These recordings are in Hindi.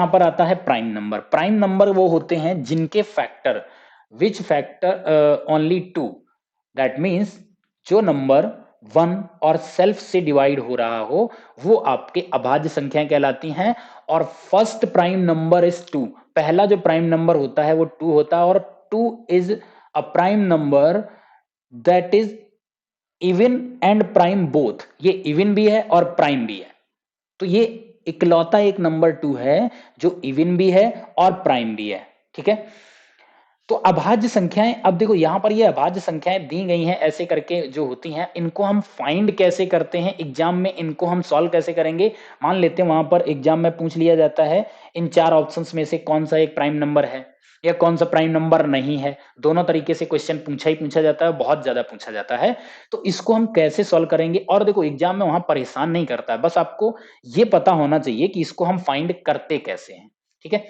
यहाँ पर आता है प्राइम नंबर। प्राइम नंबर वो होते हैं जिनके factor, which factor only two, that means जो नंबर 1 और सेल्फ से डिवाइड हो रहा हो वो आपके अभाज्य संख्याएं कहलाती हैं। और फर्स्ट प्राइम नंबर इज 2, पहला जो प्राइम नंबर होता है वो 2 होता है। और 2 is a prime number that is even and prime both, ये इवन भी है और प्राइम भी है। तो ये इकलौता एक नंबर 2 है जो इवन भी है और प्राइम भी है। ठीक है, तो अभाज्य संख्याएं, अब देखो यहां पर ये अभाज्य संख्याएं दी गई हैं ऐसे करके जो होती हैं, इनको हम फाइंड कैसे करते हैं एग्जाम में, इनको हम सॉल्व कैसे करेंगे। मान लेते हैं वहां पर एग्जाम में पूछ लिया जाता है इन 4 ऑप्शंस में से कौन सा एक प्राइम नंबर है या कौन सा प्राइम नंबर नहीं है। दोनों तरीके से क्वेश्चन पूछा ही पूछा जाता है, बहुत ज्यादा पूछा जाता है। तो इसको हम कैसे सॉल्व करेंगे, और देखो एग्जाम में वहां परेशान नहीं करता है, बस आपको ये पता होना चाहिए कि इसको हम फाइंड करते कैसे हैं। ठीक है,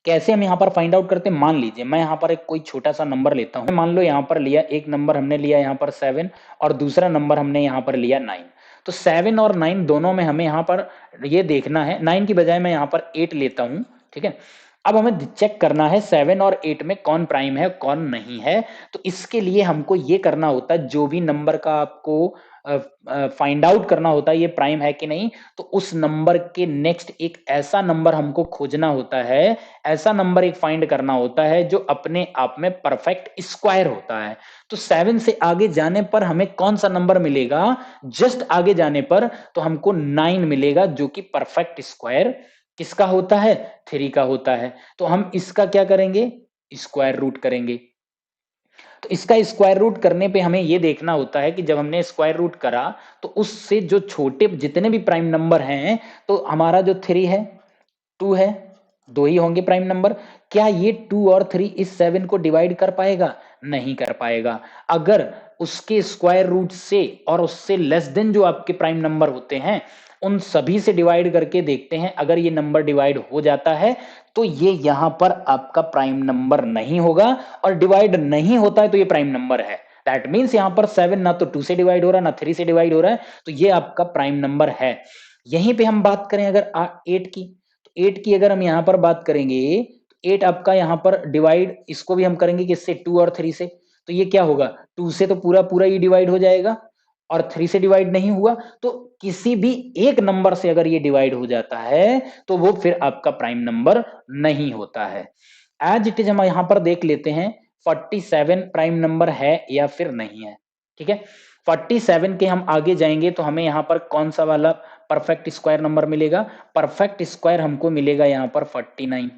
कैसे हम यहाँ पर फाइंड आउट करते हैं, मान लीजिए मैं यहाँ पर एक कोई छोटा सा नंबर लेता हूँ। मान लो यहाँ पर लिया एक नंबर हमने लिया यहाँ पर 7 और दूसरा नंबर हमने यहाँ पर लिया 9। तो 7 और 9 दोनों में हमें यहाँ पर ये देखना है, 9 की बजाय मैं यहाँ पर 8 लेता हूँ। ठीक है, अब हमें चेक करना है 7 और 8 में कौन प्राइम है कौन नहीं है। तो इसके लिए हमको ये करना होता है, जो भी नंबर का आपको फाइंड आउट करना होता है ये प्राइम है कि नहीं, तो उस नंबर के नेक्स्ट एक ऐसा नंबर हमको खोजना होता है, ऐसा नंबर एक फाइंड करना होता है जो अपने आप में परफेक्ट स्क्वायर होता है। तो 7 से आगे जाने पर हमें कौन सा नंबर मिलेगा, जस्ट आगे जाने पर तो हमको 9 मिलेगा, जो कि परफेक्ट स्क्वायर किसका होता है, 3 का होता है। तो हम इसका क्या करेंगे, स्क्वायर रूट करेंगे। तो इसका स्क्वायर रूट करने पे हमें यह देखना होता है कि जब हमने स्क्वायर रूट करा तो उससे जो छोटे जितने भी प्राइम नंबर हैं, तो हमारा जो 3 है 2 है, दो ही होंगे प्राइम नंबर। क्या ये 2 और 3 इस 7 को डिवाइड कर पाएगा, नहीं कर पाएगा। अगर उसके स्क्वायर रूट से और उससे लेस देन जो आपके प्राइम नंबर होते हैं उन सभी से डिवाइड करके देखते हैं, अगर ये नंबर डिवाइड हो जाता है तो ये यहां पर आपका प्राइम नंबर नहीं होगा, और डिवाइड नहीं होता है तो ये प्राइम नंबर है। दैट मीन्स यहां पर 7 ना तो 2 से डिवाइड हो रहा है ना 3 से डिवाइड हो रहा है, तो ये आपका प्राइम नंबर है। यहीं पे हम बात करें अगर 8 की, तो 8 की अगर हम यहां पर बात करेंगे तो 8 आपका यहां पर डिवाइड इसको भी हम करेंगे किससे, 2 और 3 से। तो ये क्या होगा, 2 से तो पूरा पूरा ही डिवाइड हो जाएगा और 3 से डिवाइड नहीं हुआ। तो किसी भी एक नंबर से अगर ये डिवाइड हो जाता है तो वो फिर आपका प्राइम नंबर नहीं होता है। एज इट इज हम यहां पर देख लेते हैं 47 प्राइम नंबर है या फिर नहीं है। ठीक है, 47 के हम आगे जाएंगे तो हमें यहां पर कौन सा वाला परफेक्ट स्क्वायर नंबर मिलेगा, परफेक्ट स्क्वायर हमको मिलेगा यहां पर 49।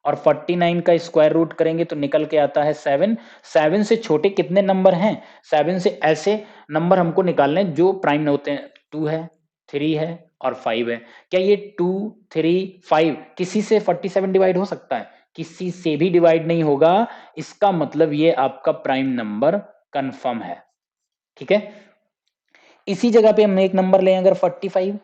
और 49 का स्क्वायर रूट करेंगे तो निकल के आता है 7। 7 से छोटे कितने नंबर हैं, 7 से ऐसे नंबर हमको निकालने जो प्राइम होते हैं, 2 है, 3 है और 5 है। क्या ये 2 3 5 किसी से 47 डिवाइड हो सकता है, किसी से भी डिवाइड नहीं होगा। इसका मतलब ये आपका प्राइम नंबर कंफर्म है। ठीक है, इसी जगह पे हम एक नंबर लें अगर 45।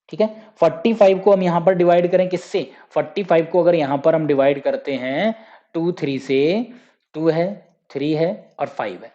ठीक है, 45 को हम यहां पर डिवाइड करें किससे, 45 को अगर यहां पर हम डिवाइड करते हैं 2 3 से, 2 है 3 है और 5 है,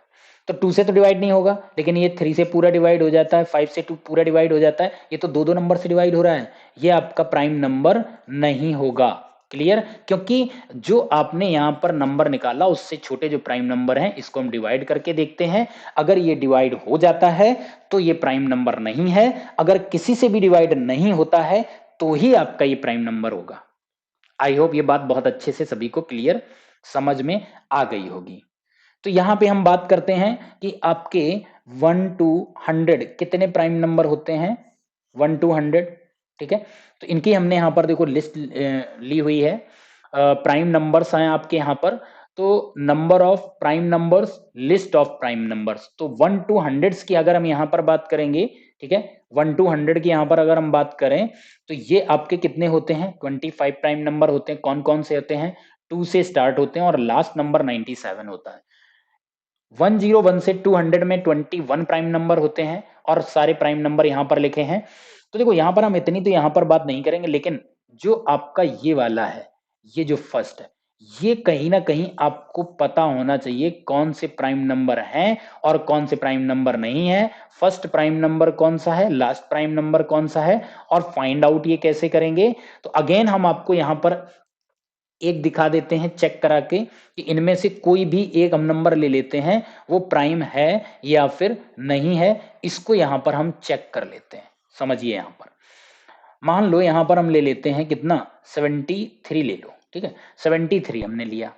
तो 2 से तो डिवाइड नहीं होगा, लेकिन ये 3 से पूरा डिवाइड हो जाता है, 5 से 2 पूरा डिवाइड हो जाता है, ये तो दो दो नंबर से डिवाइड हो रहा है, ये आपका प्राइम नंबर नहीं होगा। क्लियर, क्योंकि जो आपने यहां पर नंबर निकाला उससे छोटे जो प्राइम नंबर हैं इसको हम डिवाइड करके देखते हैं, अगर ये डिवाइड हो जाता है तो ये प्राइम नंबर नहीं है, अगर किसी से भी डिवाइड नहीं होता है तो ही आपका ये प्राइम नंबर होगा। आई होप ये बात बहुत अच्छे से सभी को क्लियर समझ में आ गई होगी। तो यहां पे हम बात करते हैं कि आपके 1 to 100 कितने प्राइम नंबर होते हैं, 1 to 100। ठीक है, तो इनकी हमने यहां पर देखो लिस्ट ली हुई है। प्राइम नंबर्स हैं आपके यहां पर, तो number of prime numbers, list of prime numbers. तो 1 to 100 की अगर हम यहां पर बात करेंगे, ठीक है, 1 to 100 की यहां पर अगर हम बात करें तो ये आपके कितने होते हैं, 25 प्राइम नंबर होते हैं। कौन कौन से होते हैं, 2 से स्टार्ट होते हैं और लास्ट नंबर 97 होता है। 101 से 200 में 21 प्राइम नंबर होते हैं और सारे प्राइम नंबर यहां पर लिखे हैं। तो देखो यहां पर हम इतनी तो यहां पर बात नहीं करेंगे, लेकिन जो आपका ये वाला है, ये जो फर्स्ट है, ये कहीं ना कहीं आपको पता होना चाहिए कौन से प्राइम नंबर हैं और कौन से प्राइम नंबर नहीं है, फर्स्ट प्राइम नंबर कौन सा है, लास्ट प्राइम नंबर कौन सा है, और फाइंड आउट ये कैसे करेंगे। तो अगेन हम आपको यहां पर एक दिखा देते हैं चेक करा के कि इनमें से कोई भी एक हम नंबर ले लेते हैं, वो प्राइम है या फिर नहीं है, इसको यहां पर हम चेक कर लेते हैं। समझिए यहां पर मान लो यहां पर हम ले लेते हैं कितना, 73 ले लो, ठीक है, 73 हमने लिया।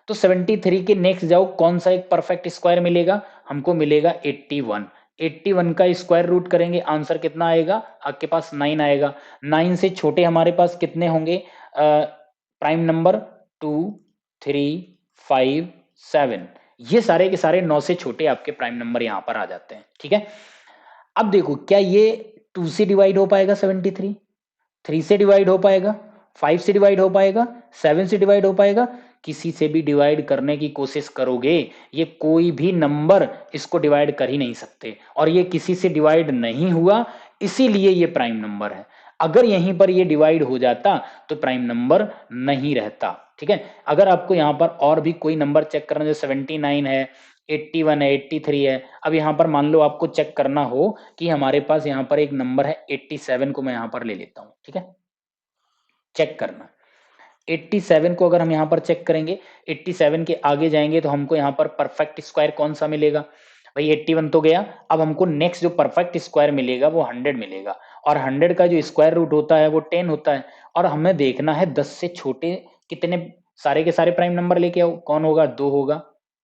तो 73 के नेक्स्ट जाओ, कौन सा एक परफेक्ट स्क्वायर मिलेगा, हमको मिलेगा 81। 81 का स्क्वायर रूट करेंगे, आंसर कितना आएगा आपके पास, 9 आएगा। 9 से छोटे हमारे पास कितने होंगे प्राइम नंबर, 2, 3, 5, 7। ये सारे के सारे 9 से छोटे आपके प्राइम नंबर यहां पर आ जाते हैं, ठीक है। अब देखो क्या ये 2 से डिवाइड हो पाएगा 73, 3 से डिवाइड हो पाएगा, 5 से डिवाइड हो पाएगा, 7 से डिवाइड हो पाएगा, किसी से भी डिवाइड करने की कोशिश करोगे ये कोई भी नंबर इसको डिवाइड कर ही नहीं सकते, और ये किसी से डिवाइड नहीं हुआ, इसीलिए ये प्राइम नंबर है। अगर यहीं पर ये डिवाइड हो जाता तो प्राइम नंबर नहीं रहता, ठीक है। अगर आपको यहां पर और भी कोई नंबर चेक करना, जो 79 है, 81 है, 83 है, अब यहां पर मान लो आपको चेक करना हो कि हमारे पास यहां पर एक नंबर है 87 को मैं यहां पर ले लेता हूं, ठीक है, चेक करना। 87 को अगर हम यहां पर चेक करेंगे, 87 के आगे जाएंगे तो हमको यहां पर परफेक्ट स्क्वायर कौन सा मिलेगा, भाई 81 तो गया। अब हमको नेक्स्ट जो परफेक्ट स्क्वायर मिलेगा वो 100 मिलेगा, और 100 का जो स्क्वायर रूट होता है वो 10 होता है, और हमें देखना है 10 से छोटे कितने, सारे के सारे प्राइम नंबर लेके आओ, कौन होगा, 2 होगा,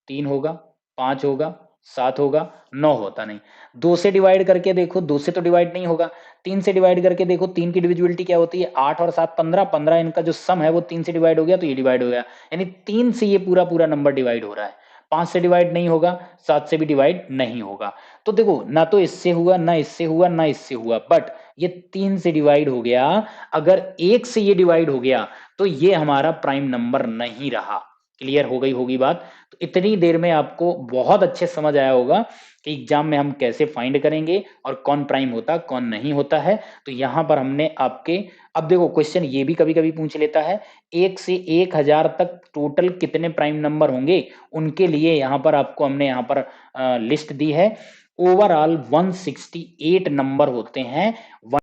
3 होगा, 5 होगा, 7 होगा, 9 होता नहीं। 2 से डिवाइड करके देखो, 2 से तो डिवाइड नहीं होगा। 3 से डिवाइड करके देखो, 3 की डिविजिबिलिटी क्या होती है, 8 और 7 15, 15 इनका जो सम है वो 3 से डिवाइड हो गया, तो ये डिवाइड हो गया, यानी 3 से ये पूरा पूरा नंबर डिवाइड हो रहा है। 5 से डिवाइड नहीं होगा, 7 से भी डिवाइड नहीं होगा। तो देखो ना तो इससे हुआ, ना इससे हुआ, ना इससे हुआ, बट ये 3 से डिवाइड हो गया। अगर 1 से ये डिवाइड हो गया तो ये हमारा प्राइम नंबर नहीं रहा। क्लियर हो गई होगी बात। तो इतनी देर में आपको बहुत अच्छे समझ आया होगा कि एग्जाम में हम कैसे फाइंड करेंगे और कौन प्राइम होता कौन नहीं होता है। तो यहां पर हमने आपके, अब देखो क्वेश्चन ये भी कभी कभी पूछ लेता है, 1 से 1000 तक टोटल कितने प्राइम नंबर होंगे, उनके लिए यहां पर आपको हमने यहां पर लिस्ट दी है। ओवरऑल 168 नंबर होते हैं।